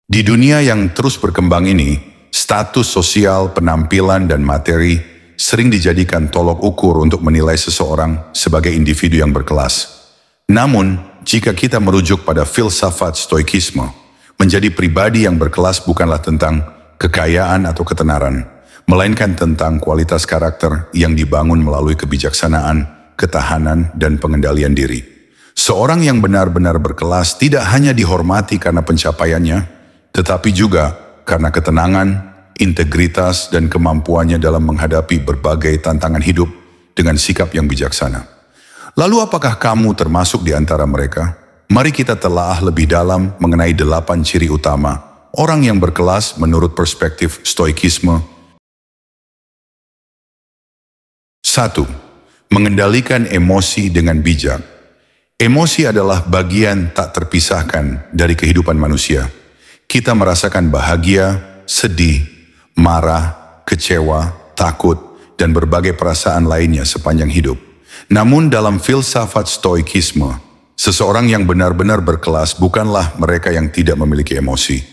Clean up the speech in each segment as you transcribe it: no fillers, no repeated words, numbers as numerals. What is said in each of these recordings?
Di dunia yang terus berkembang ini, status sosial, penampilan, dan materi sering dijadikan tolok ukur untuk menilai seseorang sebagai individu yang berkelas. Namun, jika kita merujuk pada filsafat stoikisme, menjadi pribadi yang berkelas bukanlah tentang kekayaan atau ketenaran, melainkan tentang kualitas karakter yang dibangun melalui kebijaksanaan, ketahanan, dan pengendalian diri. Seorang yang benar-benar berkelas tidak hanya dihormati karena pencapaiannya, tetapi juga karena ketenangan, integritas, dan kemampuannya dalam menghadapi berbagai tantangan hidup dengan sikap yang bijaksana. Lalu apakah kamu termasuk di antara mereka? Mari kita telaah lebih dalam mengenai 8 ciri utama orang yang berkelas menurut perspektif stoikisme. 1. Mengendalikan emosi dengan bijak. Emosi adalah bagian tak terpisahkan dari kehidupan manusia. Kita merasakan bahagia, sedih, marah, kecewa, takut, dan berbagai perasaan lainnya sepanjang hidup. Namun dalam filsafat stoikisme, seseorang yang benar-benar berkelas bukanlah mereka yang tidak memiliki emosi,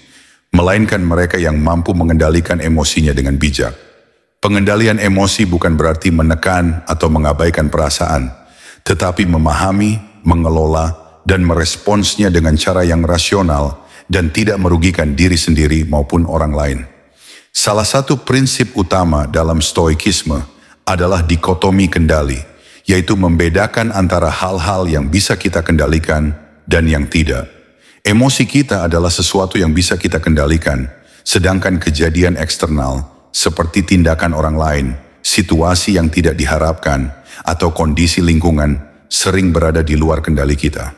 melainkan mereka yang mampu mengendalikan emosinya dengan bijak. Pengendalian emosi bukan berarti menekan atau mengabaikan perasaan, tetapi memahami, mengelola, dan meresponsnya dengan cara yang rasional dan tidak merugikan diri sendiri maupun orang lain. Salah satu prinsip utama dalam stoikisme adalah dikotomi kendali, yaitu membedakan antara hal-hal yang bisa kita kendalikan dan yang tidak. Emosi kita adalah sesuatu yang bisa kita kendalikan, sedangkan kejadian eksternal seperti tindakan orang lain, situasi yang tidak diharapkan, atau kondisi lingkungan sering berada di luar kendali kita.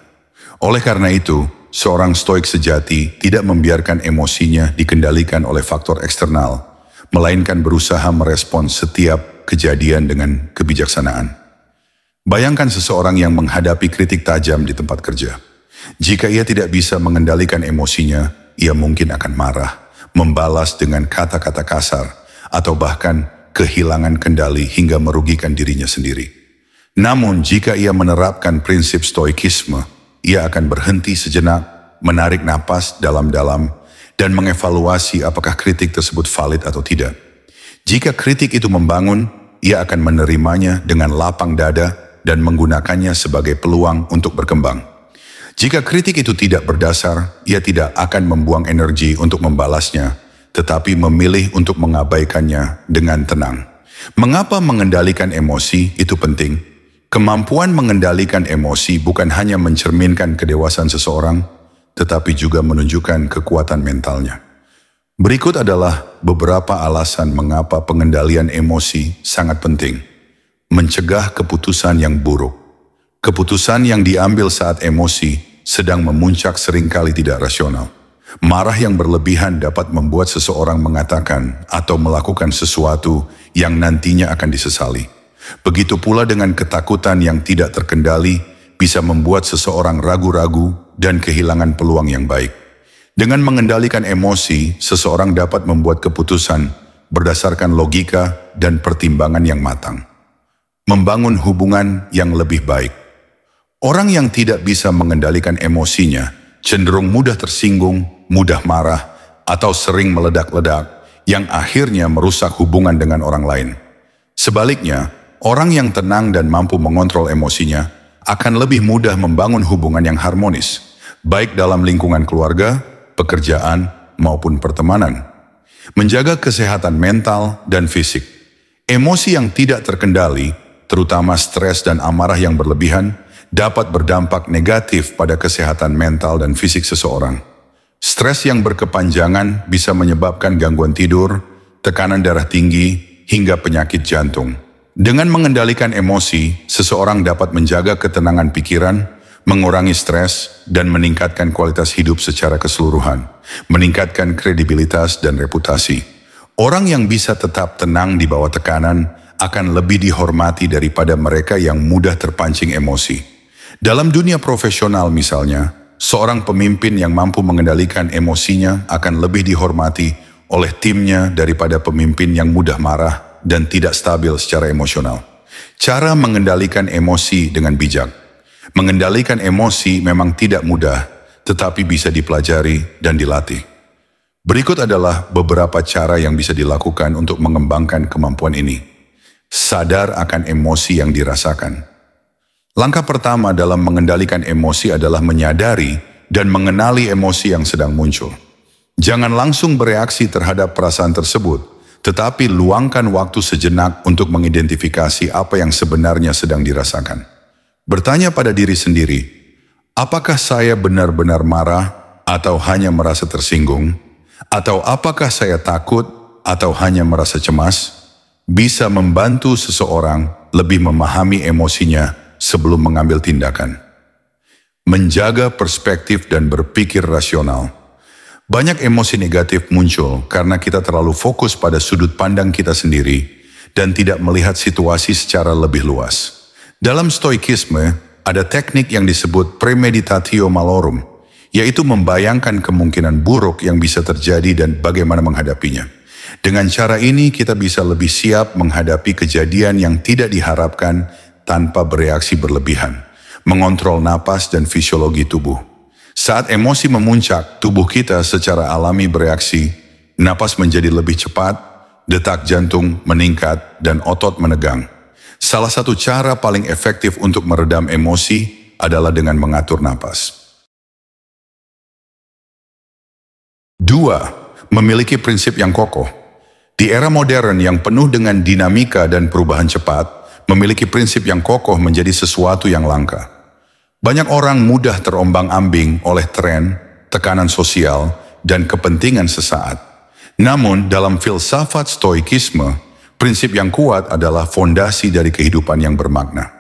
Oleh karena itu, seorang stoik sejati tidak membiarkan emosinya dikendalikan oleh faktor eksternal, melainkan berusaha merespons setiap kejadian dengan kebijaksanaan. Bayangkan seseorang yang menghadapi kritik tajam di tempat kerja. Jika ia tidak bisa mengendalikan emosinya, ia mungkin akan marah, membalas dengan kata-kata kasar, atau bahkan kehilangan kendali hingga merugikan dirinya sendiri. Namun jika ia menerapkan prinsip stoikisme, ia akan berhenti sejenak, menarik napas dalam-dalam, dan mengevaluasi apakah kritik tersebut valid atau tidak. Jika kritik itu membangun, ia akan menerimanya dengan lapang dada dan menggunakannya sebagai peluang untuk berkembang. Jika kritik itu tidak berdasar, ia tidak akan membuang energi untuk membalasnya, tetapi memilih untuk mengabaikannya dengan tenang. Mengapa mengendalikan emosi itu penting? Kemampuan mengendalikan emosi bukan hanya mencerminkan kedewasaan seseorang, tetapi juga menunjukkan kekuatan mentalnya. Berikut adalah beberapa alasan mengapa pengendalian emosi sangat penting. Mencegah keputusan yang buruk. Keputusan yang diambil saat emosi sedang memuncak seringkali tidak rasional. Marah yang berlebihan dapat membuat seseorang mengatakan atau melakukan sesuatu yang nantinya akan disesali. Begitu pula dengan ketakutan yang tidak terkendali bisa membuat seseorang ragu-ragu dan kehilangan peluang yang baik. Dengan mengendalikan emosi, seseorang dapat membuat keputusan berdasarkan logika dan pertimbangan yang matang. Membangun hubungan yang lebih baik. Orang yang tidak bisa mengendalikan emosinya cenderung mudah tersinggung, mudah marah, atau sering meledak-ledak yang akhirnya merusak hubungan dengan orang lain. Sebaliknya, orang yang tenang dan mampu mengontrol emosinya akan lebih mudah membangun hubungan yang harmonis, baik dalam lingkungan keluarga, pekerjaan, maupun pertemanan. Menjaga kesehatan mental dan fisik. Emosi yang tidak terkendali, terutama stres dan amarah yang berlebihan, dapat berdampak negatif pada kesehatan mental dan fisik seseorang. Stres yang berkepanjangan bisa menyebabkan gangguan tidur, tekanan darah tinggi, hingga penyakit jantung. Dengan mengendalikan emosi, seseorang dapat menjaga ketenangan pikiran, mengurangi stres, dan meningkatkan kualitas hidup secara keseluruhan, meningkatkan kredibilitas dan reputasi. Orang yang bisa tetap tenang di bawah tekanan akan lebih dihormati daripada mereka yang mudah terpancing emosi. Dalam dunia profesional misalnya, seorang pemimpin yang mampu mengendalikan emosinya akan lebih dihormati oleh timnya daripada pemimpin yang mudah marah dan tidak stabil secara emosional. Cara mengendalikan emosi dengan bijak. Mengendalikan emosi memang tidak mudah, tetapi bisa dipelajari dan dilatih. Berikut adalah beberapa cara yang bisa dilakukan untuk mengembangkan kemampuan ini. Sadar akan emosi yang dirasakan. Langkah pertama dalam mengendalikan emosi adalah menyadari dan mengenali emosi yang sedang muncul. Jangan langsung bereaksi terhadap perasaan tersebut, tetapi luangkan waktu sejenak untuk mengidentifikasi apa yang sebenarnya sedang dirasakan. Bertanya pada diri sendiri, apakah saya benar-benar marah atau hanya merasa tersinggung? Atau apakah saya takut atau hanya merasa cemas? Bisa membantu seseorang lebih memahami emosinya sebelum mengambil tindakan. Menjaga perspektif dan berpikir rasional. Banyak emosi negatif muncul karena kita terlalu fokus pada sudut pandang kita sendiri dan tidak melihat situasi secara lebih luas. Dalam stoikisme, ada teknik yang disebut premeditatio malorum, yaitu membayangkan kemungkinan buruk yang bisa terjadi dan bagaimana menghadapinya. Dengan cara ini kita bisa lebih siap menghadapi kejadian yang tidak diharapkan tanpa bereaksi berlebihan, mengontrol napas dan fisiologi tubuh. Saat emosi memuncak, tubuh kita secara alami bereaksi, napas menjadi lebih cepat, detak jantung meningkat, dan otot menegang. Salah satu cara paling efektif untuk meredam emosi adalah dengan mengatur napas. 2. Memiliki prinsip yang kokoh. Di era modern yang penuh dengan dinamika dan perubahan cepat, memiliki prinsip yang kokoh menjadi sesuatu yang langka. Banyak orang mudah terombang-ambing oleh tren, tekanan sosial, dan kepentingan sesaat. Namun, dalam filsafat stoikisme, prinsip yang kuat adalah fondasi dari kehidupan yang bermakna.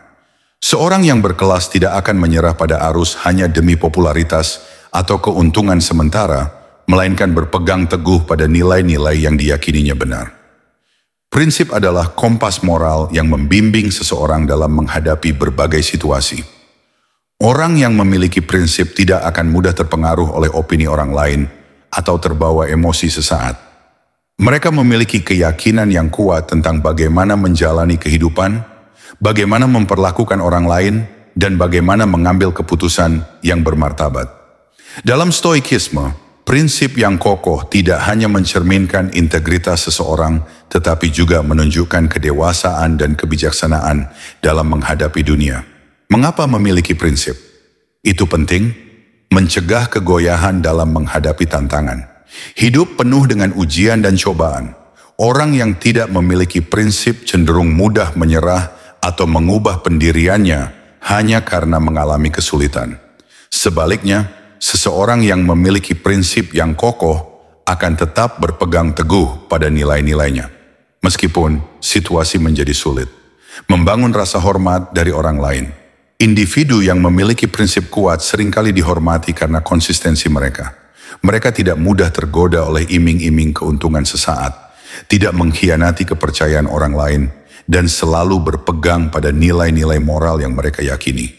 Seorang yang berkelas tidak akan menyerah pada arus hanya demi popularitas atau keuntungan sementara, melainkan berpegang teguh pada nilai-nilai yang diyakininya benar. Prinsip adalah kompas moral yang membimbing seseorang dalam menghadapi berbagai situasi. Orang yang memiliki prinsip tidak akan mudah terpengaruh oleh opini orang lain atau terbawa emosi sesaat. Mereka memiliki keyakinan yang kuat tentang bagaimana menjalani kehidupan, bagaimana memperlakukan orang lain, dan bagaimana mengambil keputusan yang bermartabat. Dalam stoikisme, prinsip yang kokoh tidak hanya mencerminkan integritas seseorang, tetapi juga menunjukkan kedewasaan dan kebijaksanaan dalam menghadapi dunia. Mengapa memiliki prinsip? Itu penting, mencegah kegoyahan dalam menghadapi tantangan. Hidup penuh dengan ujian dan cobaan. Orang yang tidak memiliki prinsip cenderung mudah menyerah atau mengubah pendiriannya hanya karena mengalami kesulitan. Sebaliknya, seseorang yang memiliki prinsip yang kokoh akan tetap berpegang teguh pada nilai-nilainya, meskipun situasi menjadi sulit. Membangun rasa hormat dari orang lain. Individu yang memiliki prinsip kuat seringkali dihormati karena konsistensi mereka. Mereka tidak mudah tergoda oleh iming-iming keuntungan sesaat, tidak mengkhianati kepercayaan orang lain, dan selalu berpegang pada nilai-nilai moral yang mereka yakini.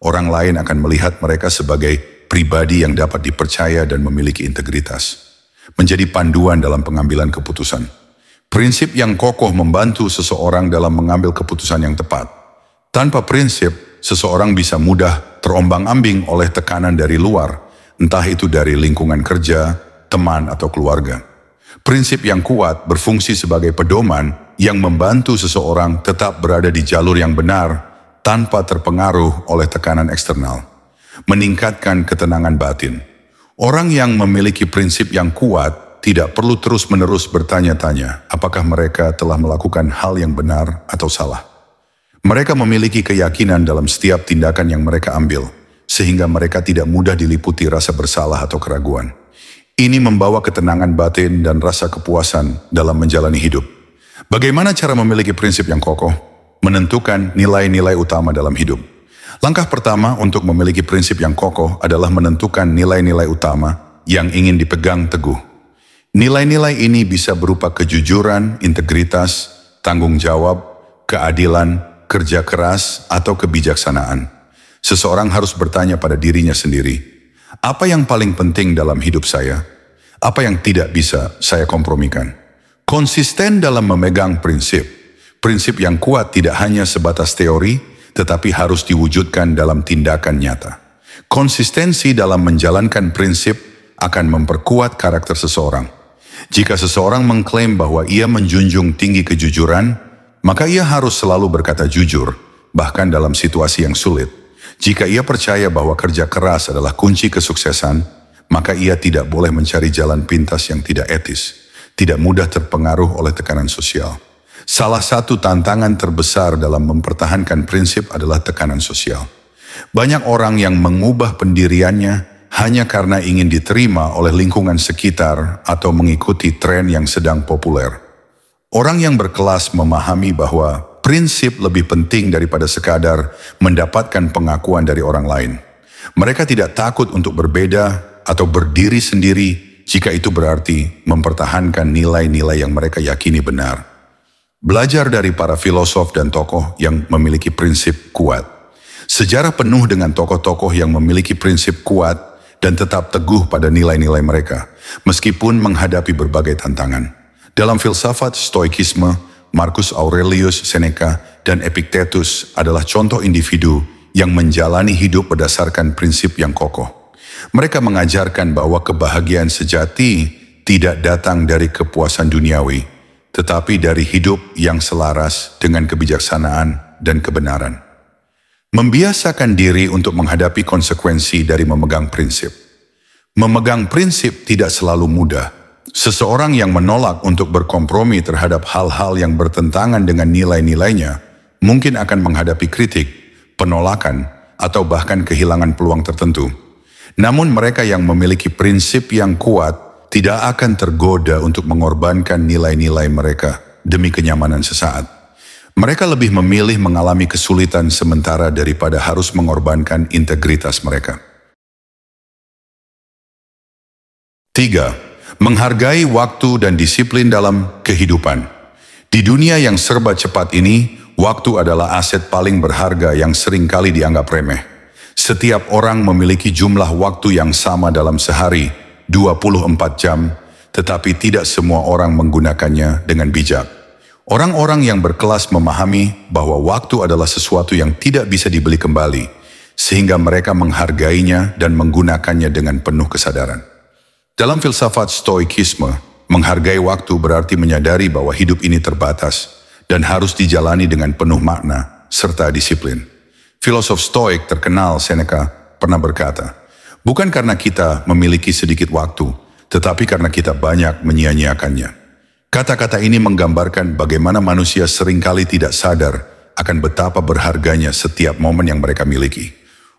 Orang lain akan melihat mereka sebagai pribadi yang dapat dipercaya dan memiliki integritas, menjadi panduan dalam pengambilan keputusan. Prinsip yang kokoh membantu seseorang dalam mengambil keputusan yang tepat. Tanpa prinsip, seseorang bisa mudah terombang-ambing oleh tekanan dari luar, entah itu dari lingkungan kerja, teman, atau keluarga. Prinsip yang kuat berfungsi sebagai pedoman yang membantu seseorang tetap berada di jalur yang benar tanpa terpengaruh oleh tekanan eksternal. Meningkatkan ketenangan batin. Orang yang memiliki prinsip yang kuat tidak perlu terus-menerus bertanya-tanya apakah mereka telah melakukan hal yang benar atau salah. Mereka memiliki keyakinan dalam setiap tindakan yang mereka ambil, sehingga mereka tidak mudah diliputi rasa bersalah atau keraguan. Ini membawa ketenangan batin dan rasa kepuasan dalam menjalani hidup. Bagaimana cara memiliki prinsip yang kokoh? Menentukan nilai-nilai utama dalam hidup. Langkah pertama untuk memiliki prinsip yang kokoh adalah menentukan nilai-nilai utama yang ingin dipegang teguh. Nilai-nilai ini bisa berupa kejujuran, integritas, tanggung jawab, keadilan, kerja keras, atau kebijaksanaan. Seseorang harus bertanya pada dirinya sendiri, apa yang paling penting dalam hidup saya? Apa yang tidak bisa saya kompromikan? Konsisten dalam memegang prinsip. Prinsip yang kuat tidak hanya sebatas teori, tetapi harus diwujudkan dalam tindakan nyata. Konsistensi dalam menjalankan prinsip akan memperkuat karakter seseorang. Jika seseorang mengklaim bahwa ia menjunjung tinggi kejujuran, maka ia harus selalu berkata jujur, bahkan dalam situasi yang sulit. Jika ia percaya bahwa kerja keras adalah kunci kesuksesan, maka ia tidak boleh mencari jalan pintas yang tidak etis, tidak mudah terpengaruh oleh tekanan sosial. Salah satu tantangan terbesar dalam mempertahankan prinsip adalah tekanan sosial. Banyak orang yang mengubah pendiriannya hanya karena ingin diterima oleh lingkungan sekitar atau mengikuti tren yang sedang populer. Orang yang berkelas memahami bahwa prinsip lebih penting daripada sekadar mendapatkan pengakuan dari orang lain. Mereka tidak takut untuk berbeda atau berdiri sendiri jika itu berarti mempertahankan nilai-nilai yang mereka yakini benar. Belajar dari para filosof dan tokoh yang memiliki prinsip kuat. Sejarah penuh dengan tokoh-tokoh yang memiliki prinsip kuat dan tetap teguh pada nilai-nilai mereka, meskipun menghadapi berbagai tantangan. Dalam filsafat Stoikisme, Marcus Aurelius Seneca dan Epictetus adalah contoh individu yang menjalani hidup berdasarkan prinsip yang kokoh. Mereka mengajarkan bahwa kebahagiaan sejati tidak datang dari kepuasan duniawi, tetapi dari hidup yang selaras dengan kebijaksanaan dan kebenaran. Membiasakan diri untuk menghadapi konsekuensi dari memegang prinsip. Memegang prinsip tidak selalu mudah. Seseorang yang menolak untuk berkompromi terhadap hal-hal yang bertentangan dengan nilai-nilainya mungkin akan menghadapi kritik, penolakan, atau bahkan kehilangan peluang tertentu. Namun mereka yang memiliki prinsip yang kuat tidak akan tergoda untuk mengorbankan nilai-nilai mereka demi kenyamanan sesaat. Mereka lebih memilih mengalami kesulitan sementara daripada harus mengorbankan integritas mereka. 3. Menghargai waktu dan disiplin dalam kehidupan. Di dunia yang serba cepat ini, waktu adalah aset paling berharga yang seringkali dianggap remeh. Setiap orang memiliki jumlah waktu yang sama dalam sehari, 24 jam, tetapi tidak semua orang menggunakannya dengan bijak. Orang-orang yang berkelas memahami bahwa waktu adalah sesuatu yang tidak bisa dibeli kembali, sehingga mereka menghargainya dan menggunakannya dengan penuh kesadaran. Dalam filsafat Stoikisme, menghargai waktu berarti menyadari bahwa hidup ini terbatas dan harus dijalani dengan penuh makna serta disiplin. Filosof Stoik terkenal Seneca pernah berkata, "Bukan karena kita memiliki sedikit waktu, tetapi karena kita banyak menyia-nyiakannya." Kata-kata ini menggambarkan bagaimana manusia seringkali tidak sadar akan betapa berharganya setiap momen yang mereka miliki.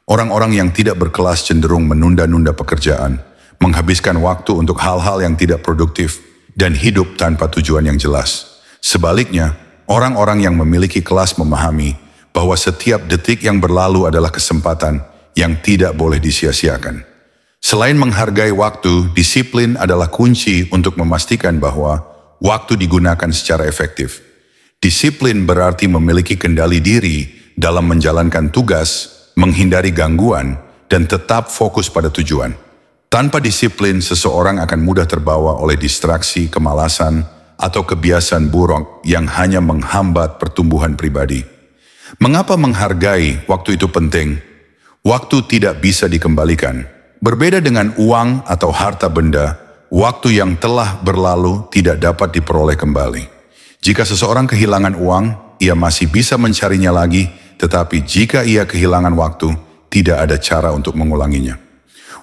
Orang-orang yang tidak berkelas cenderung menunda-nunda pekerjaan, menghabiskan waktu untuk hal-hal yang tidak produktif, dan hidup tanpa tujuan yang jelas. Sebaliknya, orang-orang yang memiliki kelas memahami bahwa setiap detik yang berlalu adalah kesempatan yang tidak boleh disia-siakan. Selain menghargai waktu, disiplin adalah kunci untuk memastikan bahwa waktu digunakan secara efektif. Disiplin berarti memiliki kendali diri dalam menjalankan tugas, menghindari gangguan, dan tetap fokus pada tujuan. Tanpa disiplin, seseorang akan mudah terbawa oleh distraksi, kemalasan, atau kebiasaan buruk yang hanya menghambat pertumbuhan pribadi. Mengapa menghargai waktu itu penting? Waktu tidak bisa dikembalikan. Berbeda dengan uang atau harta benda, waktu yang telah berlalu tidak dapat diperoleh kembali. Jika seseorang kehilangan uang, ia masih bisa mencarinya lagi, tetapi jika ia kehilangan waktu, tidak ada cara untuk mengulanginya.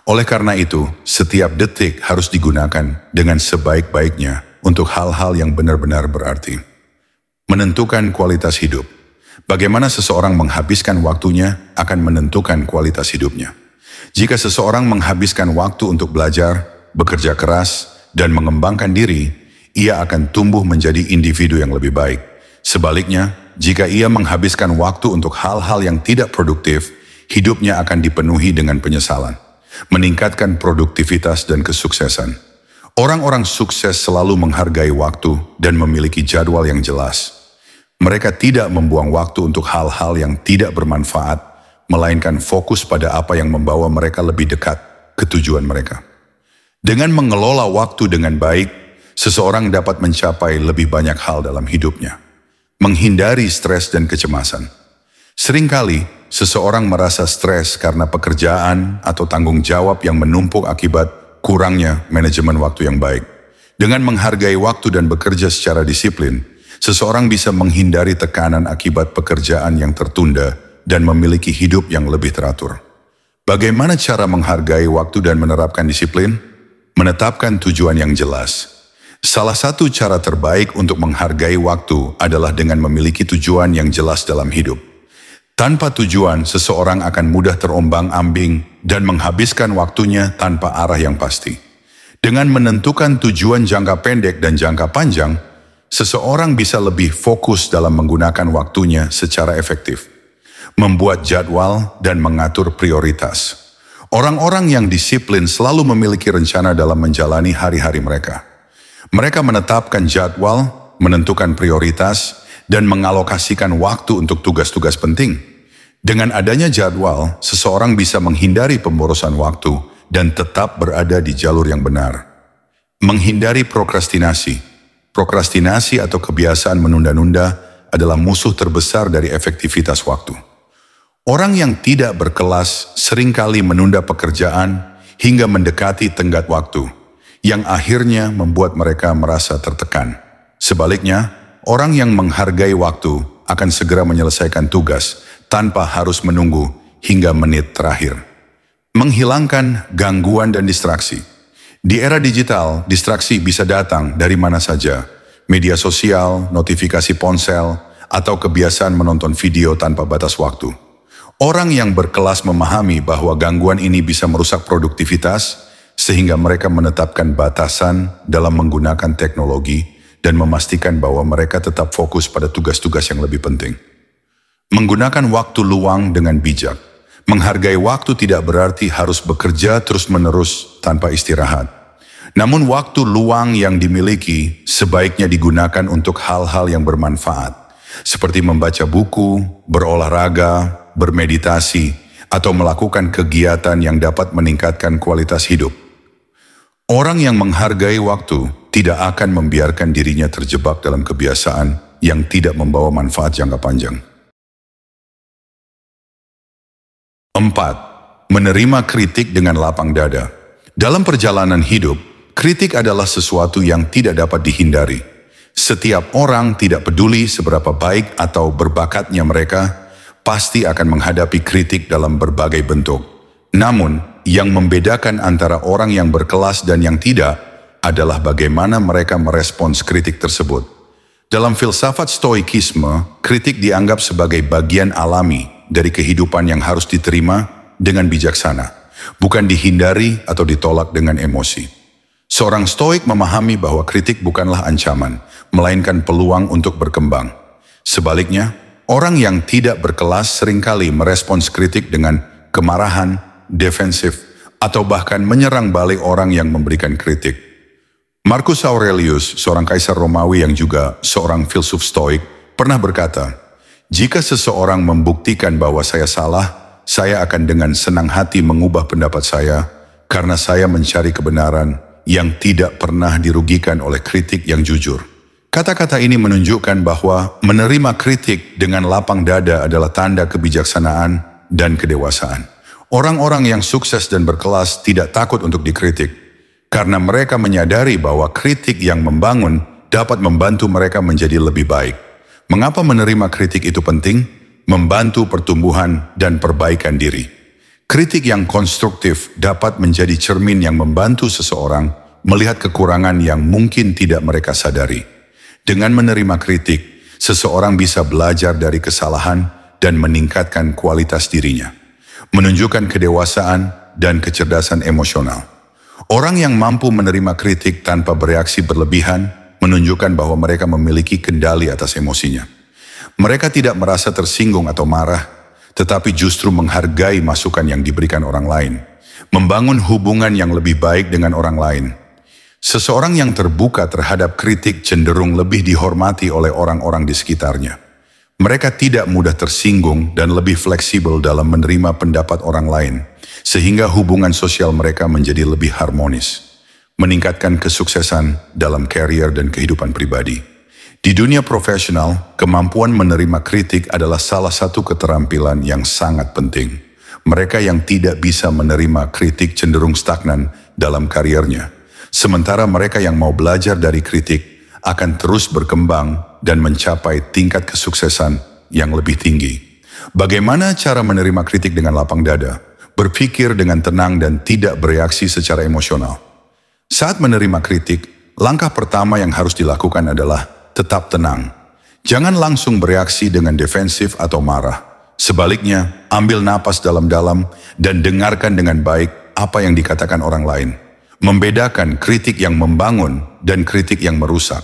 Oleh karena itu, setiap detik harus digunakan dengan sebaik-baiknya untuk hal-hal yang benar-benar berarti. Menentukan kualitas hidup. Bagaimana seseorang menghabiskan waktunya akan menentukan kualitas hidupnya. Jika seseorang menghabiskan waktu untuk belajar, bekerja keras, dan mengembangkan diri, ia akan tumbuh menjadi individu yang lebih baik. Sebaliknya, jika ia menghabiskan waktu untuk hal-hal yang tidak produktif, hidupnya akan dipenuhi dengan penyesalan. Meningkatkan produktivitas dan kesuksesan. Orang-orang sukses selalu menghargai waktu dan memiliki jadwal yang jelas. Mereka tidak membuang waktu untuk hal-hal yang tidak bermanfaat, melainkan fokus pada apa yang membawa mereka lebih dekat ke tujuan mereka. Dengan mengelola waktu dengan baik, seseorang dapat mencapai lebih banyak hal dalam hidupnya. Menghindari stres dan kecemasan. Seringkali, seseorang merasa stres karena pekerjaan atau tanggung jawab yang menumpuk akibat kurangnya manajemen waktu yang baik. Dengan menghargai waktu dan bekerja secara disiplin, seseorang bisa menghindari tekanan akibat pekerjaan yang tertunda dan memiliki hidup yang lebih teratur. Bagaimana cara menghargai waktu dan menerapkan disiplin? Menetapkan tujuan yang jelas. Salah satu cara terbaik untuk menghargai waktu adalah dengan memiliki tujuan yang jelas dalam hidup. Tanpa tujuan, seseorang akan mudah terombang-ambing dan menghabiskan waktunya tanpa arah yang pasti. Dengan menentukan tujuan jangka pendek dan jangka panjang, seseorang bisa lebih fokus dalam menggunakan waktunya secara efektif, membuat jadwal dan mengatur prioritas. Orang-orang yang disiplin selalu memiliki rencana dalam menjalani hari-hari mereka. Mereka menetapkan jadwal, menentukan prioritas, dan mengalokasikan waktu untuk tugas-tugas penting. Dengan adanya jadwal, seseorang bisa menghindari pemborosan waktu dan tetap berada di jalur yang benar. Menghindari prokrastinasi. Prokrastinasi atau kebiasaan menunda-nunda adalah musuh terbesar dari efektivitas waktu. Orang yang tidak berkelas seringkali menunda pekerjaan hingga mendekati tenggat waktu, yang akhirnya membuat mereka merasa tertekan. Sebaliknya, orang yang menghargai waktu akan segera menyelesaikan tugas tanpa harus menunggu hingga menit terakhir. Menghilangkan gangguan dan distraksi. Di era digital, distraksi bisa datang dari mana saja. Media sosial, notifikasi ponsel, atau kebiasaan menonton video tanpa batas waktu. Orang yang berkelas memahami bahwa gangguan ini bisa merusak produktivitas, sehingga mereka menetapkan batasan dalam menggunakan teknologi dan memastikan bahwa mereka tetap fokus pada tugas-tugas yang lebih penting. Menggunakan waktu luang dengan bijak. Menghargai waktu tidak berarti harus bekerja terus-menerus tanpa istirahat. Namun waktu luang yang dimiliki sebaiknya digunakan untuk hal-hal yang bermanfaat, seperti membaca buku, berolahraga, bermeditasi, atau melakukan kegiatan yang dapat meningkatkan kualitas hidup. Orang yang menghargai waktu tidak akan membiarkan dirinya terjebak dalam kebiasaan yang tidak membawa manfaat jangka panjang. 4. Menerima kritik dengan lapang dada. Dalam perjalanan hidup, kritik adalah sesuatu yang tidak dapat dihindari. Setiap orang, tidak peduli seberapa baik atau berbakatnya mereka, pasti akan menghadapi kritik dalam berbagai bentuk. Namun, yang membedakan antara orang yang berkelas dan yang tidak adalah bagaimana mereka merespons kritik tersebut. Dalam filsafat stoikisme, kritik dianggap sebagai bagian alami dari kehidupan yang harus diterima dengan bijaksana, bukan dihindari atau ditolak dengan emosi. Seorang stoik memahami bahwa kritik bukanlah ancaman, melainkan peluang untuk berkembang. Sebaliknya, orang yang tidak berkelas seringkali merespons kritik dengan kemarahan, defensif, atau bahkan menyerang balik orang yang memberikan kritik. Marcus Aurelius, seorang kaisar Romawi yang juga seorang filsuf stoik, pernah berkata, "Jika seseorang membuktikan bahwa saya salah, saya akan dengan senang hati mengubah pendapat saya, karena saya mencari kebenaran yang tidak pernah dirugikan oleh kritik yang jujur." Kata-kata ini menunjukkan bahwa menerima kritik dengan lapang dada adalah tanda kebijaksanaan dan kedewasaan. Orang-orang yang sukses dan berkelas tidak takut untuk dikritik, karena mereka menyadari bahwa kritik yang membangun dapat membantu mereka menjadi lebih baik. Mengapa menerima kritik itu penting? Membantu pertumbuhan dan perbaikan diri. Kritik yang konstruktif dapat menjadi cermin yang membantu seseorang melihat kekurangan yang mungkin tidak mereka sadari. Dengan menerima kritik, seseorang bisa belajar dari kesalahan dan meningkatkan kualitas dirinya, menunjukkan kedewasaan dan kecerdasan emosional. Orang yang mampu menerima kritik tanpa bereaksi berlebihan menunjukkan bahwa mereka memiliki kendali atas emosinya. Mereka tidak merasa tersinggung atau marah, tetapi justru menghargai masukan yang diberikan orang lain, membangun hubungan yang lebih baik dengan orang lain. Seseorang yang terbuka terhadap kritik cenderung lebih dihormati oleh orang-orang di sekitarnya. Mereka tidak mudah tersinggung dan lebih fleksibel dalam menerima pendapat orang lain, sehingga hubungan sosial mereka menjadi lebih harmonis, meningkatkan kesuksesan dalam karier dan kehidupan pribadi. Di dunia profesional, kemampuan menerima kritik adalah salah satu keterampilan yang sangat penting. Mereka yang tidak bisa menerima kritik cenderung stagnan dalam kariernya. Sementara mereka yang mau belajar dari kritik akan terus berkembang dan mencapai tingkat kesuksesan yang lebih tinggi. Bagaimana cara menerima kritik dengan lapang dada? Berpikir dengan tenang dan tidak bereaksi secara emosional. Saat menerima kritik, langkah pertama yang harus dilakukan adalah tetap tenang. Jangan langsung bereaksi dengan defensif atau marah. Sebaliknya, ambil napas dalam-dalam dan dengarkan dengan baik apa yang dikatakan orang lain. Membedakan kritik yang membangun dan kritik yang merusak.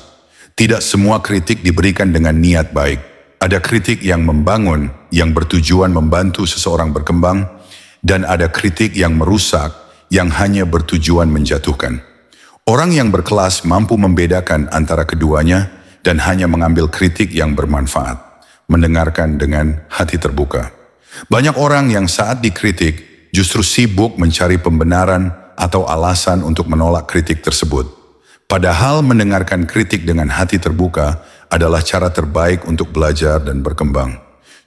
Tidak semua kritik diberikan dengan niat baik. Ada kritik yang membangun, yang bertujuan membantu seseorang berkembang, dan ada kritik yang merusak, yang hanya bertujuan menjatuhkan. Orang yang berkelas mampu membedakan antara keduanya dan hanya mengambil kritik yang bermanfaat, mendengarkan dengan hati terbuka. Banyak orang yang saat dikritik justru sibuk mencari pembenaran atau alasan untuk menolak kritik tersebut. Padahal mendengarkan kritik dengan hati terbuka adalah cara terbaik untuk belajar dan berkembang.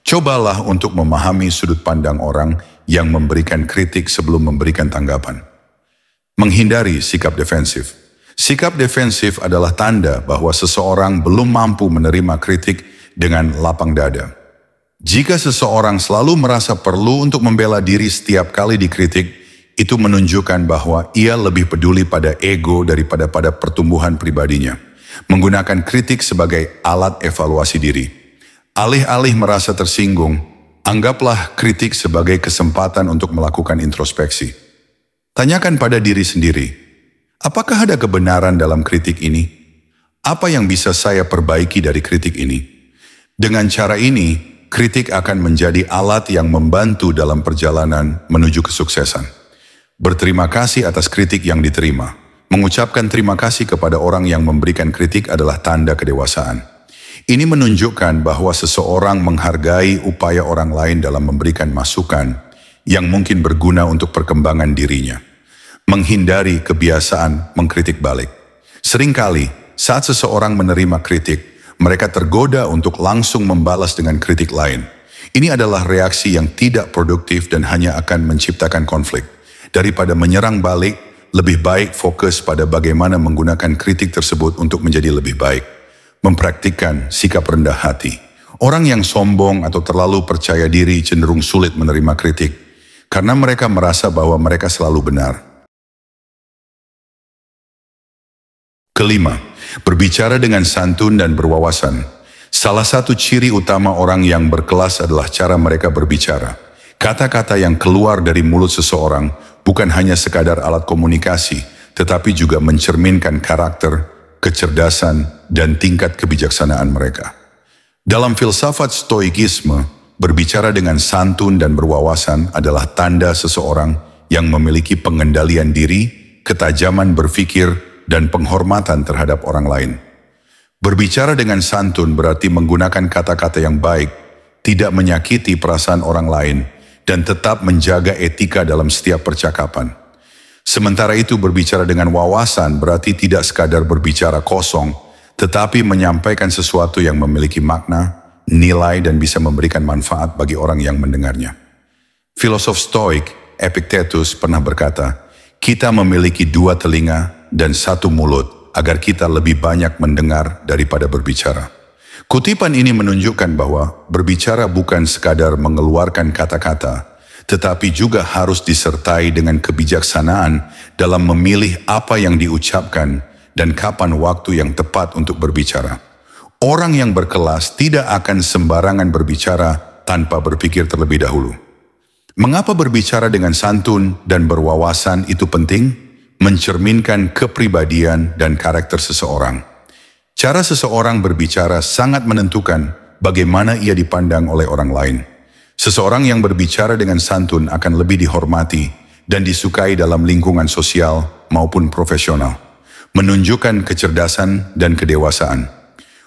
Cobalah untuk memahami sudut pandang orang yang memberikan kritik sebelum memberikan tanggapan. Menghindari sikap defensif. Sikap defensif adalah tanda bahwa seseorang belum mampu menerima kritik dengan lapang dada. Jika seseorang selalu merasa perlu untuk membela diri setiap kali dikritik, itu menunjukkan bahwa ia lebih peduli pada ego daripada pada pertumbuhan pribadinya. Menggunakan kritik sebagai alat evaluasi diri. Alih-alih merasa tersinggung, anggaplah kritik sebagai kesempatan untuk melakukan introspeksi. Tanyakan pada diri sendiri, apakah ada kebenaran dalam kritik ini? Apa yang bisa saya perbaiki dari kritik ini? Dengan cara ini, kritik akan menjadi alat yang membantu dalam perjalanan menuju kesuksesan. Berterima kasih atas kritik yang diterima. Mengucapkan terima kasih kepada orang yang memberikan kritik adalah tanda kedewasaan. Ini menunjukkan bahwa seseorang menghargai upaya orang lain dalam memberikan masukan yang mungkin berguna untuk perkembangan dirinya. Menghindari kebiasaan mengkritik balik. Seringkali, saat seseorang menerima kritik, mereka tergoda untuk langsung membalas dengan kritik lain. Ini adalah reaksi yang tidak produktif dan hanya akan menciptakan konflik. Daripada menyerang balik, lebih baik fokus pada bagaimana menggunakan kritik tersebut untuk menjadi lebih baik. Mempraktikkan sikap rendah hati. Orang yang sombong atau terlalu percaya diri cenderung sulit menerima kritik, karena mereka merasa bahwa mereka selalu benar. Kelima, berbicara dengan santun dan berwawasan. Salah satu ciri utama orang yang berkelas adalah cara mereka berbicara. Kata-kata yang keluar dari mulut seseorang bukan hanya sekadar alat komunikasi, tetapi juga mencerminkan karakter, kecerdasan, dan tingkat kebijaksanaan mereka. Dalam filsafat stoikisme, berbicara dengan santun dan berwawasan adalah tanda seseorang yang memiliki pengendalian diri, ketajaman berpikir, dan penghormatan terhadap orang lain. Berbicara dengan santun berarti menggunakan kata-kata yang baik, tidak menyakiti perasaan orang lain, dan tetap menjaga etika dalam setiap percakapan. Sementara itu berbicara dengan wawasan berarti tidak sekadar berbicara kosong, tetapi menyampaikan sesuatu yang memiliki makna, nilai dan bisa memberikan manfaat bagi orang yang mendengarnya. Filosof Stoik, Epictetus pernah berkata, kita memiliki 2 telinga dan 1 mulut agar kita lebih banyak mendengar daripada berbicara. Kutipan ini menunjukkan bahwa berbicara bukan sekadar mengeluarkan kata-kata, tetapi juga harus disertai dengan kebijaksanaan dalam memilih apa yang diucapkan dan kapan waktu yang tepat untuk berbicara. Orang yang berkelas tidak akan sembarangan berbicara tanpa berpikir terlebih dahulu. Mengapa berbicara dengan santun dan berwawasan itu penting? Mencerminkan kepribadian dan karakter seseorang. Cara seseorang berbicara sangat menentukan bagaimana ia dipandang oleh orang lain. Seseorang yang berbicara dengan santun akan lebih dihormati dan disukai dalam lingkungan sosial maupun profesional, menunjukkan kecerdasan dan kedewasaan.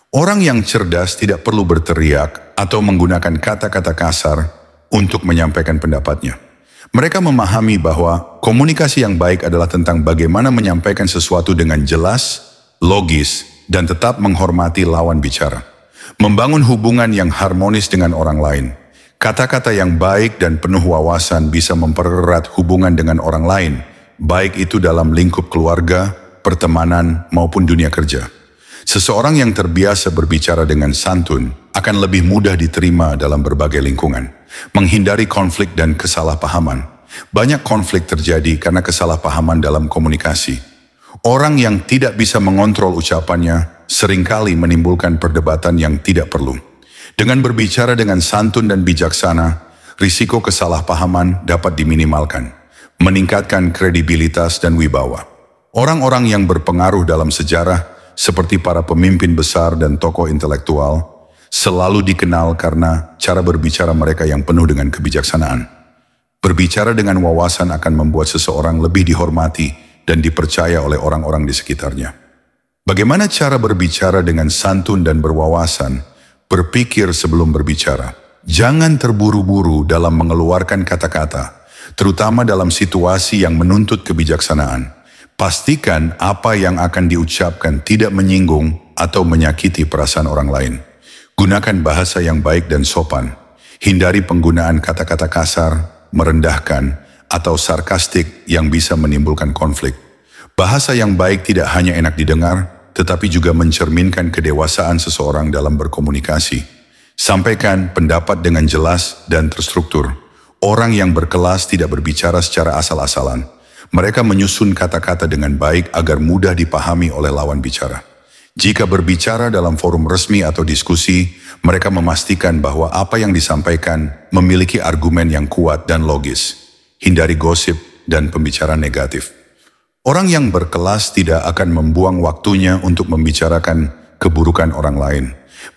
Orang yang cerdas tidak perlu berteriak atau menggunakan kata-kata kasar untuk menyampaikan pendapatnya. Mereka memahami bahwa komunikasi yang baik adalah tentang bagaimana menyampaikan sesuatu dengan jelas, logis, dan tetap menghormati lawan bicara. Membangun hubungan yang harmonis dengan orang lain. Kata-kata yang baik dan penuh wawasan bisa mempererat hubungan dengan orang lain baik itu dalam lingkup keluarga, pertemanan, maupun dunia kerja. Seseorang yang terbiasa berbicara dengan santun akan lebih mudah diterima dalam berbagai lingkungan, menghindari konflik dan kesalahpahaman. Banyak konflik terjadi karena kesalahpahaman dalam komunikasi. Orang yang tidak bisa mengontrol ucapannya seringkali menimbulkan perdebatan yang tidak perlu. Dengan berbicara dengan santun dan bijaksana, risiko kesalahpahaman dapat diminimalkan, meningkatkan kredibilitas dan wibawa. Orang-orang yang berpengaruh dalam sejarah, seperti para pemimpin besar dan tokoh intelektual, selalu dikenal karena cara berbicara mereka yang penuh dengan kebijaksanaan. Berbicara dengan wawasan akan membuat seseorang lebih dihormati dan dipercaya oleh orang-orang di sekitarnya. Bagaimana cara berbicara dengan santun dan berwawasan? Berpikir sebelum berbicara. Jangan terburu-buru dalam mengeluarkan kata-kata, terutama dalam situasi yang menuntut kebijaksanaan. Pastikan apa yang akan diucapkan tidak menyinggung atau menyakiti perasaan orang lain. Gunakan bahasa yang baik dan sopan. Hindari penggunaan kata-kata kasar, merendahkan, atau sarkastik yang bisa menimbulkan konflik. Bahasa yang baik tidak hanya enak didengar, tetapi juga mencerminkan kedewasaan seseorang dalam berkomunikasi. Sampaikan pendapat dengan jelas dan terstruktur. Orang yang berkelas tidak berbicara secara asal-asalan. Mereka menyusun kata-kata dengan baik agar mudah dipahami oleh lawan bicara. Jika berbicara dalam forum resmi atau diskusi, mereka memastikan bahwa apa yang disampaikan memiliki argumen yang kuat dan logis. Hindari gosip dan pembicaraan negatif. Orang yang berkelas tidak akan membuang waktunya untuk membicarakan keburukan orang lain.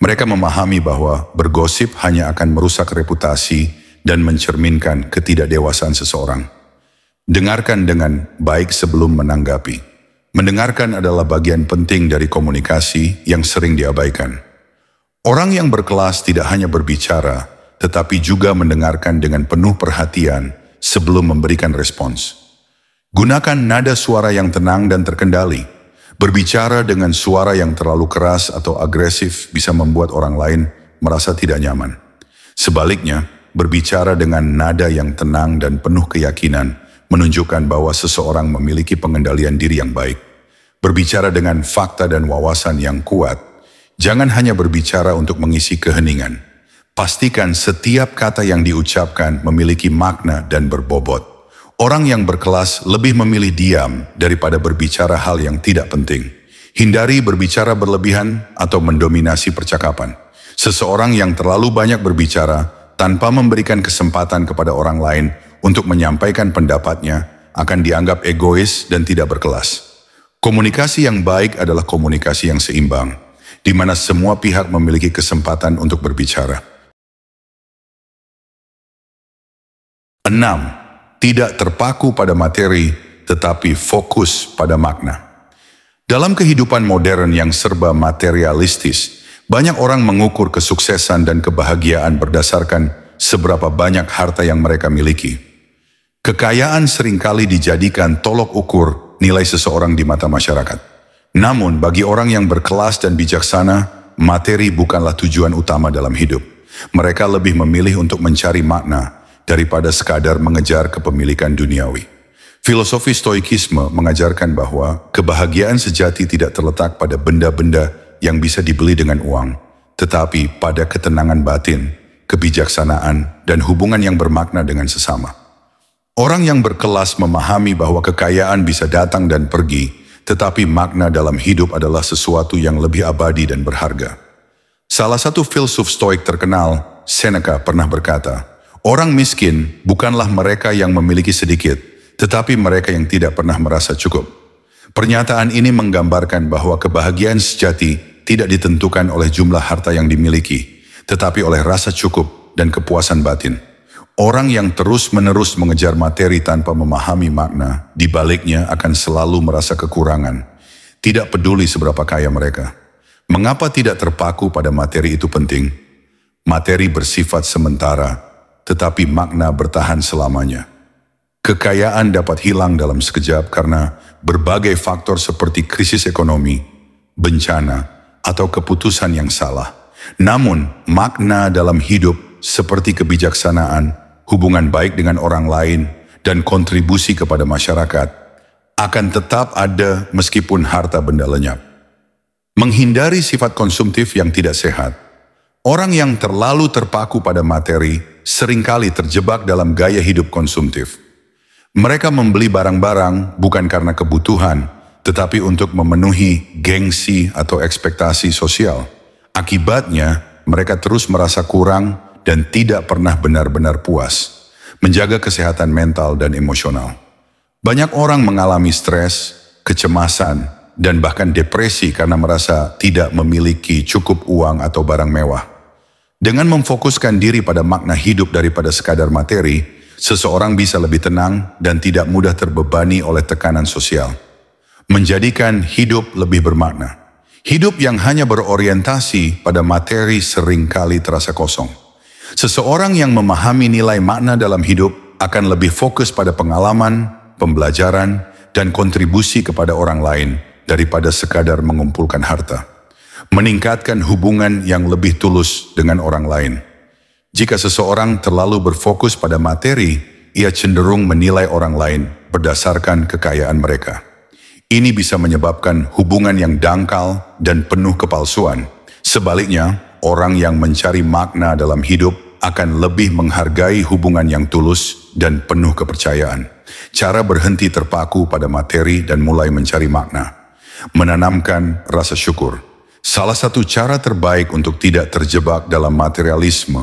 Mereka memahami bahwa bergosip hanya akan merusak reputasi dan mencerminkan ketidakdewasaan seseorang. Dengarkan dengan baik sebelum menanggapi. Mendengarkan adalah bagian penting dari komunikasi yang sering diabaikan. Orang yang berkelas tidak hanya berbicara, tetapi juga mendengarkan dengan penuh perhatian sebelum memberikan respons. Gunakan nada suara yang tenang dan terkendali. Berbicara dengan suara yang terlalu keras atau agresif bisa membuat orang lain merasa tidak nyaman. Sebaliknya, berbicara dengan nada yang tenang dan penuh keyakinan menunjukkan bahwa seseorang memiliki pengendalian diri yang baik. Berbicara dengan fakta dan wawasan yang kuat. Jangan hanya berbicara untuk mengisi keheningan. Pastikan setiap kata yang diucapkan memiliki makna dan berbobot. Orang yang berkelas lebih memilih diam daripada berbicara hal yang tidak penting. Hindari berbicara berlebihan atau mendominasi percakapan. Seseorang yang terlalu banyak berbicara tanpa memberikan kesempatan kepada orang lain untuk menyampaikan pendapatnya akan dianggap egois dan tidak berkelas. Komunikasi yang baik adalah komunikasi yang seimbang, di mana semua pihak memiliki kesempatan untuk berbicara. 6. Tidak terpaku pada materi, tetapi fokus pada makna. Dalam kehidupan modern yang serba materialistis, banyak orang mengukur kesuksesan dan kebahagiaan berdasarkan seberapa banyak harta yang mereka miliki. Kekayaan seringkali dijadikan tolok ukur nilai seseorang di mata masyarakat. Namun, bagi orang yang berkelas dan bijaksana, materi bukanlah tujuan utama dalam hidup. Mereka lebih memilih untuk mencari makna daripada sekadar mengejar kepemilikan duniawi. Filosofi Stoikisme mengajarkan bahwa kebahagiaan sejati tidak terletak pada benda-benda yang bisa dibeli dengan uang, tetapi pada ketenangan batin, kebijaksanaan, dan hubungan yang bermakna dengan sesama. Orang yang berkelas memahami bahwa kekayaan bisa datang dan pergi, tetapi makna dalam hidup adalah sesuatu yang lebih abadi dan berharga. Salah satu filsuf Stoik terkenal, Seneca, pernah berkata, orang miskin bukanlah mereka yang memiliki sedikit, tetapi mereka yang tidak pernah merasa cukup. Pernyataan ini menggambarkan bahwa kebahagiaan sejati tidak ditentukan oleh jumlah harta yang dimiliki, tetapi oleh rasa cukup dan kepuasan batin. Orang yang terus-menerus mengejar materi tanpa memahami makna, di baliknya akan selalu merasa kekurangan, tidak peduli seberapa kaya mereka. Mengapa tidak terpaku pada materi itu penting? Materi bersifat sementara, tetapi makna bertahan selamanya. Kekayaan dapat hilang dalam sekejap karena berbagai faktor seperti krisis ekonomi, bencana, atau keputusan yang salah. Namun, makna dalam hidup seperti kebijaksanaan, hubungan baik dengan orang lain, dan kontribusi kepada masyarakat akan tetap ada meskipun harta benda lenyap. Menghindari sifat konsumtif yang tidak sehat. Orang yang terlalu terpaku pada materi seringkali terjebak dalam gaya hidup konsumtif. Mereka membeli barang-barang bukan karena kebutuhan, tetapi untuk memenuhi gengsi atau ekspektasi sosial. Akibatnya, mereka terus merasa kurang dan tidak pernah benar-benar puas. Menjaga kesehatan mental dan emosional. Banyak orang mengalami stres, kecemasan, dan bahkan depresi karena merasa tidak memiliki cukup uang atau barang mewah. Dengan memfokuskan diri pada makna hidup daripada sekadar materi, seseorang bisa lebih tenang dan tidak mudah terbebani oleh tekanan sosial. Menjadikan hidup lebih bermakna. Hidup yang hanya berorientasi pada materi seringkali terasa kosong. Seseorang yang memahami nilai makna dalam hidup akan lebih fokus pada pengalaman, pembelajaran, dan kontribusi kepada orang lain daripada sekadar mengumpulkan harta. Meningkatkan hubungan yang lebih tulus dengan orang lain. Jika seseorang terlalu berfokus pada materi, ia cenderung menilai orang lain berdasarkan kekayaan mereka. Ini bisa menyebabkan hubungan yang dangkal dan penuh kepalsuan. Sebaliknya, orang yang mencari makna dalam hidup akan lebih menghargai hubungan yang tulus dan penuh kepercayaan. Cara berhenti terpaku pada materi dan mulai mencari makna. Menanamkan rasa syukur. Salah satu cara terbaik untuk tidak terjebak dalam materialisme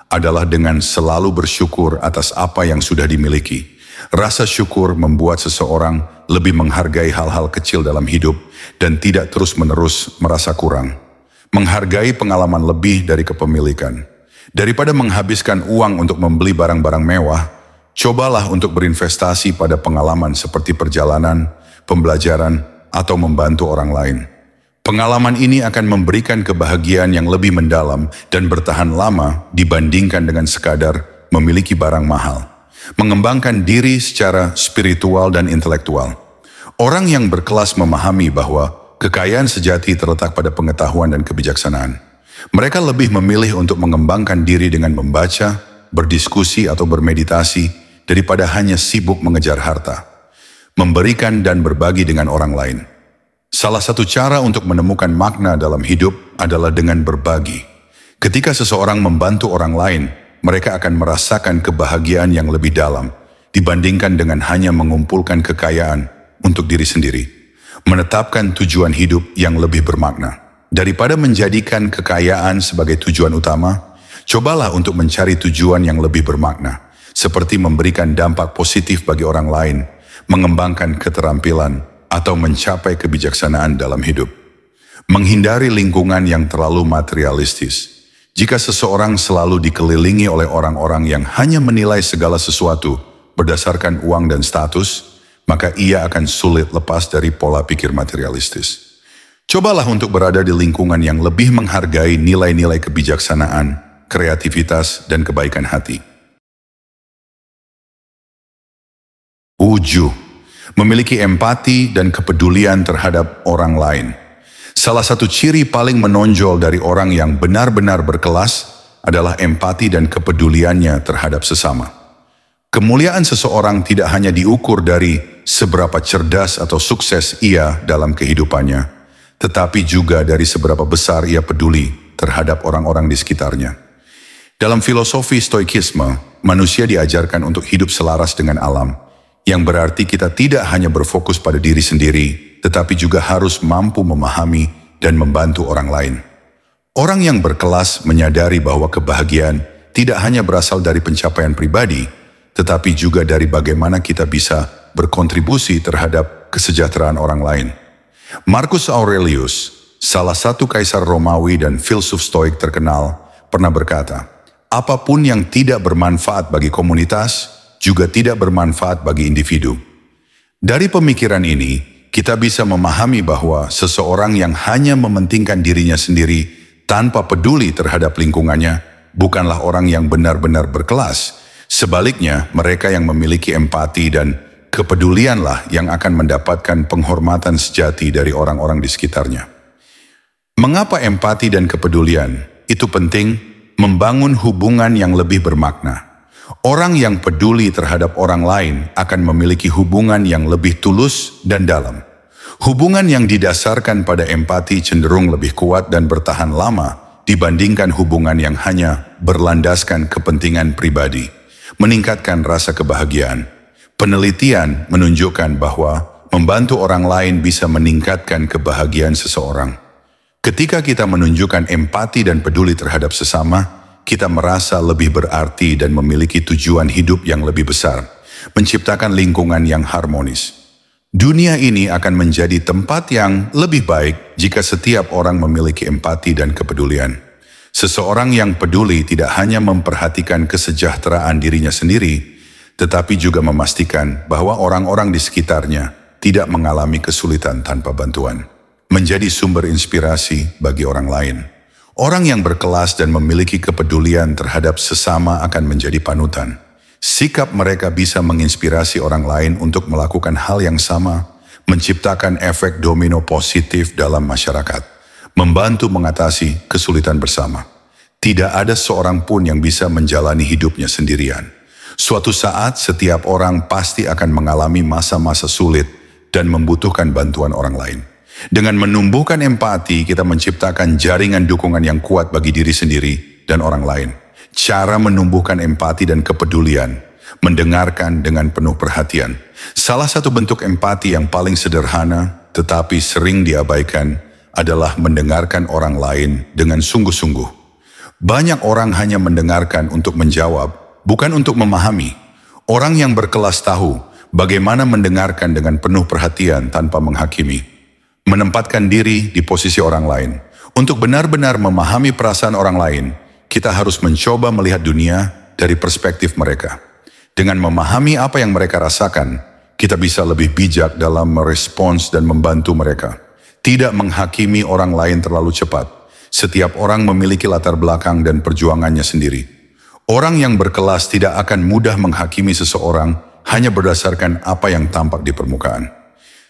adalah dengan selalu bersyukur atas apa yang sudah dimiliki. Rasa syukur membuat seseorang lebih menghargai hal-hal kecil dalam hidup dan tidak terus-menerus merasa kurang. Menghargai pengalaman lebih dari kepemilikan. Daripada menghabiskan uang untuk membeli barang-barang mewah, cobalah untuk berinvestasi pada pengalaman seperti perjalanan, pembelajaran, atau membantu orang lain. Pengalaman ini akan memberikan kebahagiaan yang lebih mendalam dan bertahan lama dibandingkan dengan sekadar memiliki barang mahal. Mengembangkan diri secara spiritual dan intelektual. Orang yang berkelas memahami bahwa kekayaan sejati terletak pada pengetahuan dan kebijaksanaan. Mereka lebih memilih untuk mengembangkan diri dengan membaca, berdiskusi atau bermeditasi daripada hanya sibuk mengejar harta. Memberikan dan berbagi dengan orang lain. Salah satu cara untuk menemukan makna dalam hidup adalah dengan berbagi. Ketika seseorang membantu orang lain, mereka akan merasakan kebahagiaan yang lebih dalam dibandingkan dengan hanya mengumpulkan kekayaan untuk diri sendiri. Menetapkan tujuan hidup yang lebih bermakna. Daripada menjadikan kekayaan sebagai tujuan utama, cobalah untuk mencari tujuan yang lebih bermakna, seperti memberikan dampak positif bagi orang lain, mengembangkan keterampilan, atau mencapai kebijaksanaan dalam hidup. Menghindari lingkungan yang terlalu materialistis. Jika seseorang selalu dikelilingi oleh orang-orang yang hanya menilai segala sesuatu berdasarkan uang dan status, maka ia akan sulit lepas dari pola pikir materialistis. Cobalah untuk berada di lingkungan yang lebih menghargai nilai-nilai kebijaksanaan, kreativitas, dan kebaikan hati. 7. Memiliki empati dan kepedulian terhadap orang lain. Salah satu ciri paling menonjol dari orang yang benar-benar berkelas adalah empati dan kepeduliannya terhadap sesama. Kemuliaan seseorang tidak hanya diukur dari seberapa cerdas atau sukses ia dalam kehidupannya, tetapi juga dari seberapa besar ia peduli terhadap orang-orang di sekitarnya. Dalam filosofi stoikisme, manusia diajarkan untuk hidup selaras dengan alam, yang berarti kita tidak hanya berfokus pada diri sendiri, tetapi juga harus mampu memahami dan membantu orang lain. Orang yang berkelas menyadari bahwa kebahagiaan tidak hanya berasal dari pencapaian pribadi, tetapi juga dari bagaimana kita bisa berkontribusi terhadap kesejahteraan orang lain. Marcus Aurelius, salah satu kaisar Romawi dan filsuf stoik terkenal, pernah berkata, apapun yang tidak bermanfaat bagi komunitas, juga tidak bermanfaat bagi individu. Dari pemikiran ini, kita bisa memahami bahwa seseorang yang hanya mementingkan dirinya sendiri tanpa peduli terhadap lingkungannya bukanlah orang yang benar-benar berkelas. Sebaliknya, mereka yang memiliki empati dan kepedulianlah yang akan mendapatkan penghormatan sejati dari orang-orang di sekitarnya. Mengapa empati dan kepedulian itu penting? Membangun hubungan yang lebih bermakna. Orang yang peduli terhadap orang lain akan memiliki hubungan yang lebih tulus dan dalam. Hubungan yang didasarkan pada empati cenderung lebih kuat dan bertahan lama dibandingkan hubungan yang hanya berlandaskan kepentingan pribadi, meningkatkan rasa kebahagiaan. Penelitian menunjukkan bahwa membantu orang lain bisa meningkatkan kebahagiaan seseorang. Ketika kita menunjukkan empati dan peduli terhadap sesama, kita merasa lebih berarti dan memiliki tujuan hidup yang lebih besar, menciptakan lingkungan yang harmonis. Dunia ini akan menjadi tempat yang lebih baik jika setiap orang memiliki empati dan kepedulian. Seseorang yang peduli tidak hanya memperhatikan kesejahteraan dirinya sendiri, tetapi juga memastikan bahwa orang-orang di sekitarnya tidak mengalami kesulitan tanpa bantuan. Menjadi sumber inspirasi bagi orang lain. Orang yang berkelas dan memiliki kepedulian terhadap sesama akan menjadi panutan. Sikap mereka bisa menginspirasi orang lain untuk melakukan hal yang sama, menciptakan efek domino positif dalam masyarakat, membantu mengatasi kesulitan bersama. Tidak ada seorang pun yang bisa menjalani hidupnya sendirian. Suatu saat setiap orang pasti akan mengalami masa-masa sulit dan membutuhkan bantuan orang lain. Dengan menumbuhkan empati, kita menciptakan jaringan dukungan yang kuat bagi diri sendiri dan orang lain. Cara menumbuhkan empati dan kepedulian, mendengarkan dengan penuh perhatian. Salah satu bentuk empati yang paling sederhana, tetapi sering diabaikan, adalah mendengarkan orang lain dengan sungguh-sungguh. Banyak orang hanya mendengarkan untuk menjawab, bukan untuk memahami. Orang yang berkelas tahu bagaimana mendengarkan dengan penuh perhatian tanpa menghakimi. Menempatkan diri di posisi orang lain. Untuk benar-benar memahami perasaan orang lain, kita harus mencoba melihat dunia dari perspektif mereka. Dengan memahami apa yang mereka rasakan, kita bisa lebih bijak dalam merespons dan membantu mereka. Tidak menghakimi orang lain terlalu cepat. Setiap orang memiliki latar belakang dan perjuangannya sendiri. Orang yang berkelas tidak akan mudah menghakimi seseorang hanya berdasarkan apa yang tampak di permukaan.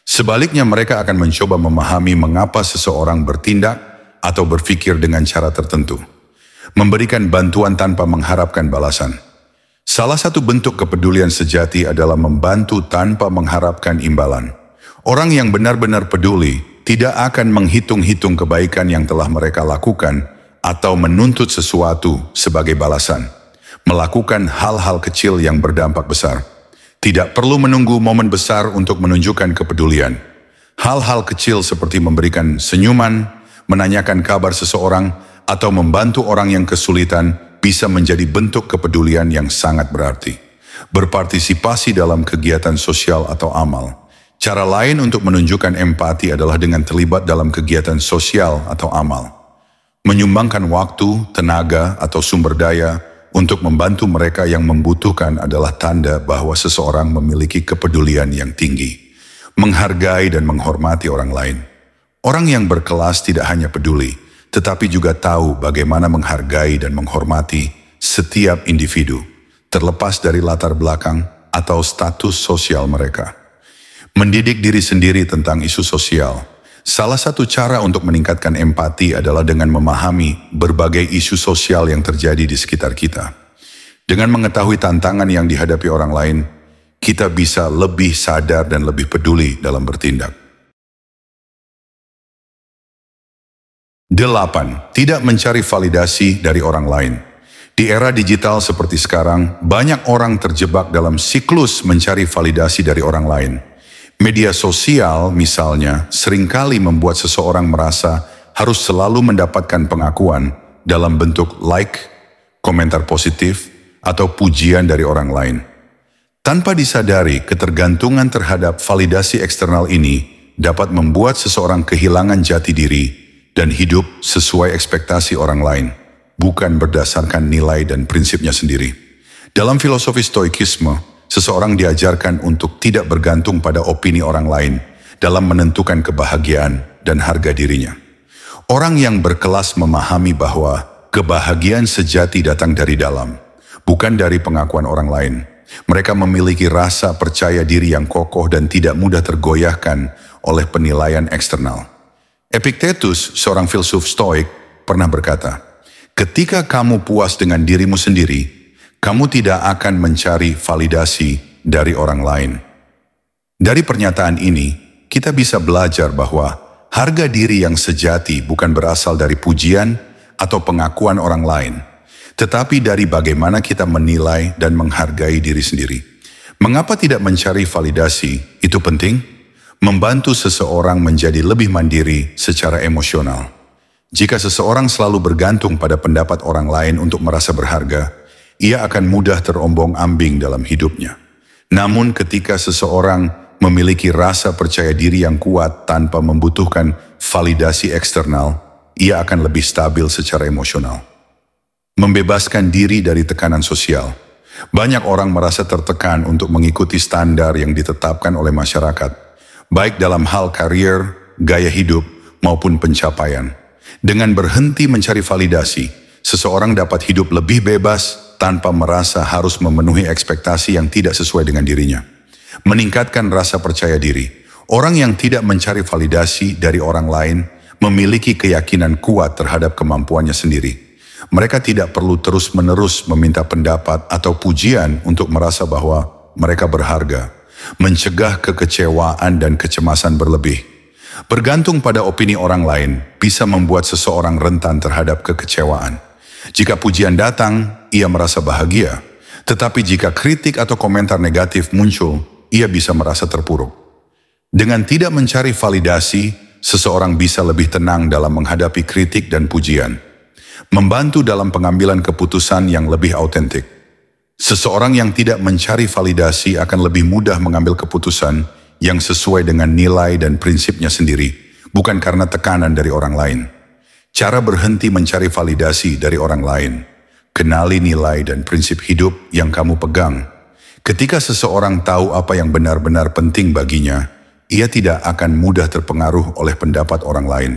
Sebaliknya mereka akan mencoba memahami mengapa seseorang bertindak atau berpikir dengan cara tertentu. Memberikan bantuan tanpa mengharapkan balasan. Salah satu bentuk kepedulian sejati adalah membantu tanpa mengharapkan imbalan. Orang yang benar-benar peduli tidak akan menghitung-hitung kebaikan yang telah mereka lakukan atau menuntut sesuatu sebagai balasan. Melakukan hal-hal kecil yang berdampak besar. Tidak perlu menunggu momen besar untuk menunjukkan kepedulian. Hal-hal kecil seperti memberikan senyuman, menanyakan kabar seseorang, atau membantu orang yang kesulitan bisa menjadi bentuk kepedulian yang sangat berarti. Berpartisipasi dalam kegiatan sosial atau amal. Cara lain untuk menunjukkan empati adalah dengan terlibat dalam kegiatan sosial atau amal. Menyumbangkan waktu, tenaga, atau sumber daya untuk membantu mereka yang membutuhkan adalah tanda bahwa seseorang memiliki kepedulian yang tinggi. Menghargai dan menghormati orang lain. Orang yang berkelas tidak hanya peduli, tetapi juga tahu bagaimana menghargai dan menghormati setiap individu, terlepas dari latar belakang atau status sosial mereka. Mendidik diri sendiri tentang isu sosial. Salah satu cara untuk meningkatkan empati adalah dengan memahami berbagai isu sosial yang terjadi di sekitar kita. Dengan mengetahui tantangan yang dihadapi orang lain, kita bisa lebih sadar dan lebih peduli dalam bertindak. 8. Tidak mencari validasi dari orang lain. Di era digital seperti sekarang, banyak orang terjebak dalam siklus mencari validasi dari orang lain. Media sosial misalnya seringkali membuat seseorang merasa harus selalu mendapatkan pengakuan dalam bentuk like, komentar positif, atau pujian dari orang lain. Tanpa disadari, ketergantungan terhadap validasi eksternal ini dapat membuat seseorang kehilangan jati diri dan hidup sesuai ekspektasi orang lain, bukan berdasarkan nilai dan prinsipnya sendiri. Dalam filosofi stoikisme, seseorang diajarkan untuk tidak bergantung pada opini orang lain dalam menentukan kebahagiaan dan harga dirinya. Orang yang berkelas memahami bahwa kebahagiaan sejati datang dari dalam, bukan dari pengakuan orang lain. Mereka memiliki rasa percaya diri yang kokoh dan tidak mudah tergoyahkan oleh penilaian eksternal. Epictetus, seorang filsuf Stoik, pernah berkata, "Ketika kamu puas dengan dirimu sendiri, Kamu tidak akan mencari validasi dari orang lain. Dari pernyataan ini, kita bisa belajar bahwa harga diri yang sejati bukan berasal dari pujian atau pengakuan orang lain, tetapi dari bagaimana kita menilai dan menghargai diri sendiri. Mengapa tidak mencari validasi? Itu penting. Membantu seseorang menjadi lebih mandiri secara emosional. Jika seseorang selalu bergantung pada pendapat orang lain untuk merasa berharga, ia akan mudah terombang-ambing dalam hidupnya. Namun ketika seseorang memiliki rasa percaya diri yang kuat tanpa membutuhkan validasi eksternal, ia akan lebih stabil secara emosional. Membebaskan diri dari tekanan sosial. Banyak orang merasa tertekan untuk mengikuti standar yang ditetapkan oleh masyarakat, baik dalam hal karier, gaya hidup, maupun pencapaian. Dengan berhenti mencari validasi, seseorang dapat hidup lebih bebas tanpa merasa harus memenuhi ekspektasi yang tidak sesuai dengan dirinya. Meningkatkan rasa percaya diri. Orang yang tidak mencari validasi dari orang lain memiliki keyakinan kuat terhadap kemampuannya sendiri. Mereka tidak perlu terus-menerus meminta pendapat atau pujian untuk merasa bahwa mereka berharga, mencegah kekecewaan dan kecemasan berlebih. Bergantung pada opini orang lain bisa membuat seseorang rentan terhadap kekecewaan. Jika pujian datang, ia merasa bahagia. Tetapi jika kritik atau komentar negatif muncul, ia bisa merasa terpuruk. Dengan tidak mencari validasi, seseorang bisa lebih tenang dalam menghadapi kritik dan pujian. Membantu dalam pengambilan keputusan yang lebih autentik. Seseorang yang tidak mencari validasi akan lebih mudah mengambil keputusan yang sesuai dengan nilai dan prinsipnya sendiri, bukan karena tekanan dari orang lain. Cara berhenti mencari validasi dari orang lain. Kenali nilai dan prinsip hidup yang kamu pegang. Ketika seseorang tahu apa yang benar-benar penting baginya, ia tidak akan mudah terpengaruh oleh pendapat orang lain.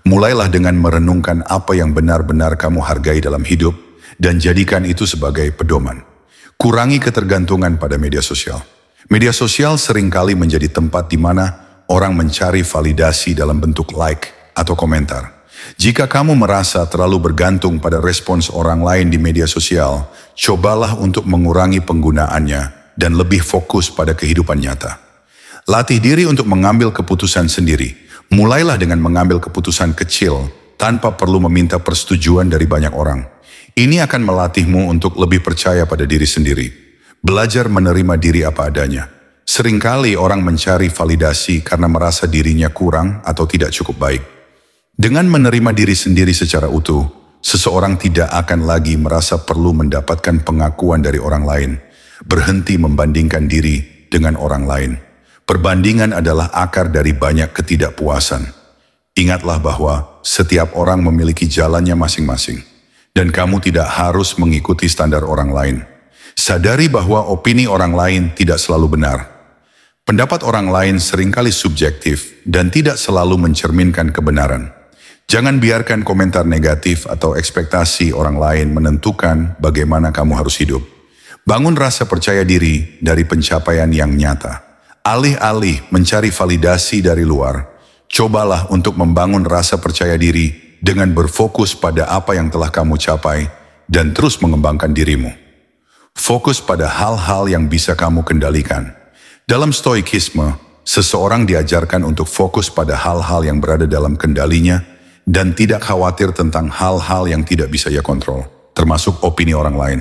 Mulailah dengan merenungkan apa yang benar-benar kamu hargai dalam hidup dan jadikan itu sebagai pedoman. Kurangi ketergantungan pada media sosial. Media sosial seringkali menjadi tempat di mana orang mencari validasi dalam bentuk like atau komentar. Jika kamu merasa terlalu bergantung pada respons orang lain di media sosial, cobalah untuk mengurangi penggunaannya dan lebih fokus pada kehidupan nyata. Latih diri untuk mengambil keputusan sendiri. Mulailah dengan mengambil keputusan kecil tanpa perlu meminta persetujuan dari banyak orang. Ini akan melatihmu untuk lebih percaya pada diri sendiri. Belajar menerima diri apa adanya. Seringkali orang mencari validasi karena merasa dirinya kurang atau tidak cukup baik. Dengan menerima diri sendiri secara utuh, seseorang tidak akan lagi merasa perlu mendapatkan pengakuan dari orang lain. Berhenti membandingkan diri dengan orang lain. Perbandingan adalah akar dari banyak ketidakpuasan. Ingatlah bahwa setiap orang memiliki jalannya masing-masing, dan kamu tidak harus mengikuti standar orang lain. Sadari bahwa opini orang lain tidak selalu benar. Pendapat orang lain seringkali subjektif dan tidak selalu mencerminkan kebenaran. Jangan biarkan komentar negatif atau ekspektasi orang lain menentukan bagaimana kamu harus hidup. Bangun rasa percaya diri dari pencapaian yang nyata. Alih-alih mencari validasi dari luar, cobalah untuk membangun rasa percaya diri dengan berfokus pada apa yang telah kamu capai dan terus mengembangkan dirimu. Fokus pada hal-hal yang bisa kamu kendalikan. Dalam stoikisme, seseorang diajarkan untuk fokus pada hal-hal yang berada dalam kendalinya dan tidak khawatir tentang hal-hal yang tidak bisa ia kontrol, termasuk opini orang lain.